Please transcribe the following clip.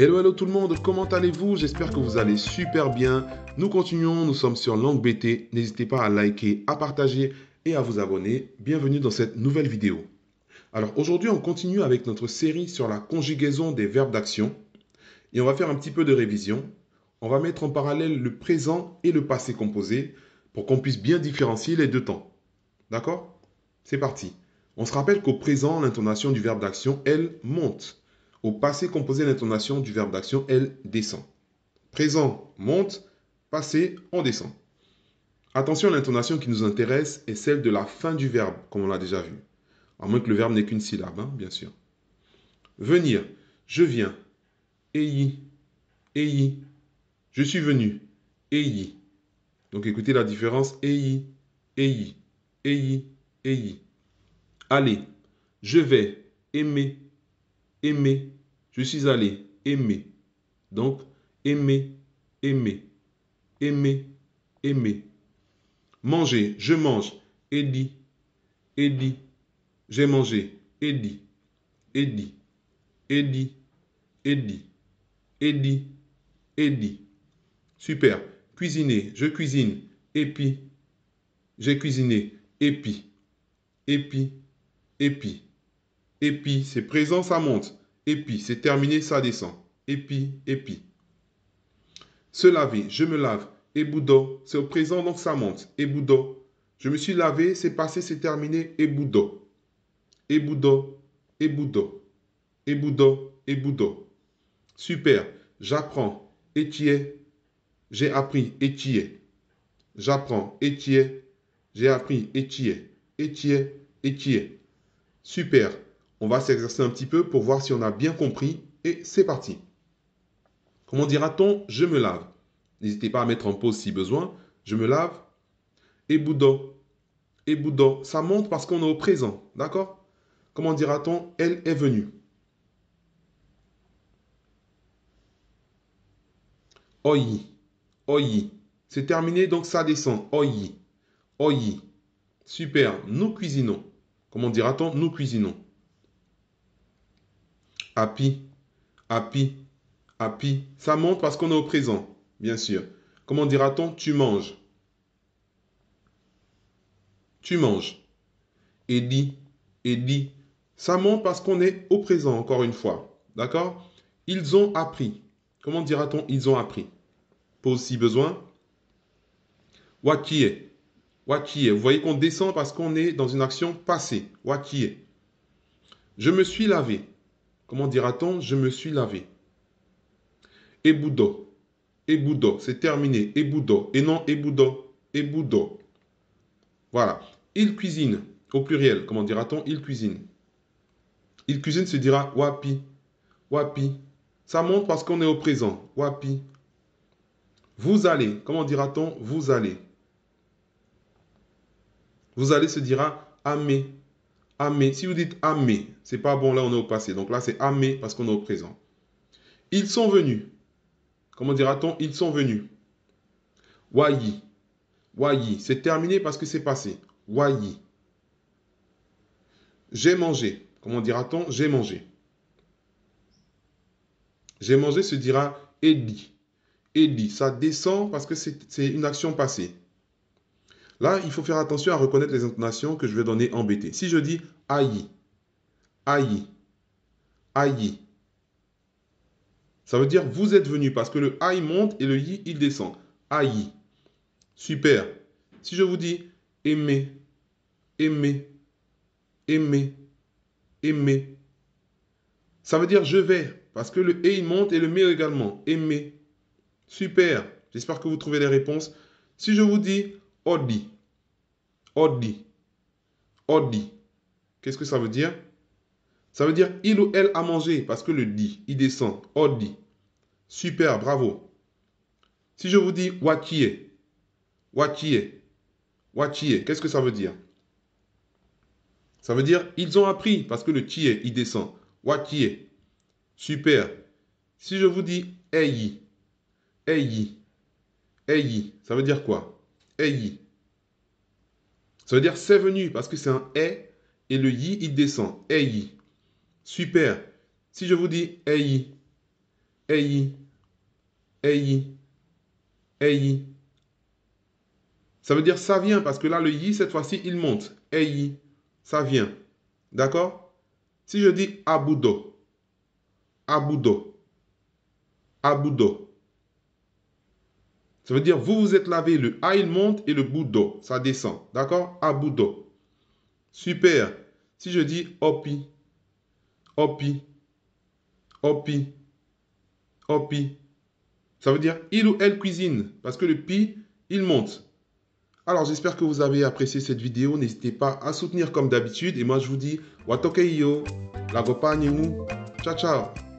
Hello, hello tout le monde, comment allez-vous? J'espère que vous allez super bien. Nous continuons, nous sommes sur Langue BT. N'hésitez pas à liker, à partager et à vous abonner. Bienvenue dans cette nouvelle vidéo. Alors aujourd'hui, on continue avec notre série sur la conjugaison des verbes d'action. Et on va faire un petit peu de révision. On va mettre en parallèle le présent et le passé composé pour qu'on puisse bien différencier les deux temps. D'accord? C'est parti. On se rappelle qu'au présent, l'intonation du verbe d'action, elle monte. Au passé composé, l'intonation du verbe d'action, elle descend. Présent, monte. Passé, on descend. Attention, l'intonation qui nous intéresse est celle de la fin du verbe, comme on l'a déjà vu. À moins que le verbe n'ait qu'une syllabe, hein, bien sûr. Venir, je viens. Eyi, eyi. Je suis venu. Eyi. Donc écoutez la différence. Eyi, eyi, eyi, eyi. Aller, je vais. Aimer, aimer. Je suis allé. Aimer. Donc, aimer, aimer, aimer, aimer. Manger, je mange. Edi, edi. J'ai mangé. Edi, edi, edi, edi, edi, edi. Super. Cuisiner, je cuisine. Épi, j'ai cuisiné. Épi, épi, épi. Épi, c'est présent, ça monte. Épi, c'est terminé, ça descend. Épi, épi. Se laver, je me lave. Eboudo, c'est au présent, donc ça monte. Eboudo. Je me suis lavé, c'est passé, c'est terminé. Eboudo. Eboudo, eboudo. Eboudo, eboudo. Super. J'apprends. Étier. J'ai appris. Étier. J'apprends. Étier. J'ai appris. Étier. Étier, étier. Super. On va s'exercer un petit peu pour voir si on a bien compris. Et c'est parti. Comment dira-t-on je me lave? N'hésitez pas à mettre en pause si besoin. Je me lave. Eboudo. Eboudo. Ça monte parce qu'on est au présent. D'accord? Comment dira-t-on elle est venue? Oyi. Oyi. C'est terminé, donc ça descend. Oyi. Oyi. Super. Nous cuisinons. Comment dira-t-on nous cuisinons? Api. Api. Api. Ça monte parce qu'on est au présent. Bien sûr. Comment dira-t-on tu manges? Tu manges. Edi. Edi. Ça monte parce qu'on est au présent, encore une fois. D'accord? Ils ont appris. Comment dira-t-on ils ont appris? Pause si besoin. Wakie. Wakie. Vous voyez qu'on descend parce qu'on est dans une action passée. Wakie. Je me suis lavé. Comment dira-t-on je me suis lavé? Eboudo. Eboudo. C'est terminé. Eboudo. Et non eboudo. Eboudo. Voilà. Il cuisine. Au pluriel. Comment dira-t-on il cuisine? Il cuisine se dira wapi. Wapi. Ça monte parce qu'on est au présent. Wapi. Vous allez. Comment dira-t-on vous allez? Vous allez se dira amé. Amé. Si vous dites amé, c'est pas bon, là on est au passé. Donc là c'est amé parce qu'on est au présent. Ils sont venus. Comment dira-t-on ils sont venus? Wayi. Wayi. C'est terminé parce que c'est passé. Wayi. J'ai mangé. Comment dira-t-on j'ai mangé? J'ai mangé se dira edi. Edi. Ça descend parce que c'est une action passée. Là, il faut faire attention à reconnaître les intonations que je vais donner en BT. Si je dis aïe, aïe, aïe, ça veut dire vous êtes venu parce que le aïe monte et le yi il descend. Aïe. Super. Si je vous dis aimer, aimer, aimer, aimer, ça veut dire je vais parce que le et il monte et le mais également. Aimer. Super. J'espère que vous trouvez les réponses. Si je vous dis odi, odi, odi, qu'est-ce que ça veut dire? Ça veut dire il ou elle a mangé parce que le dit, il descend. Odi. Super, bravo. Si je vous dis wakie, wakie, wakie, qu'est-ce que ça veut dire? Ça veut dire ils ont appris parce que le tie, il descend. Wakie. Super. Si je vous dis eyi, eyi, eyi, ça veut dire quoi? Eyi. Ça veut dire c'est venu parce que c'est un et le yi, il descend. Eyi. Super. Si je vous dis eyi, Eyi, eyi, eyi. Ça veut dire ça vient, parce que là, le yi, cette fois-ci, il monte. Eyi, ça vient. D'accord? Si je dis abudo, abudo, abudo, ça veut dire vous vous êtes lavé, le a il monte et le budo, ça descend. D'accord? Abudo. Super. Si je dis opi, opi, opi, opi, ça veut dire il ou elle cuisine, parce que le pi, il monte. Alors, j'espère que vous avez apprécié cette vidéo. N'hésitez pas à soutenir comme d'habitude. Et moi, je vous dis, watoke yo, la gopa Ciao, ciao.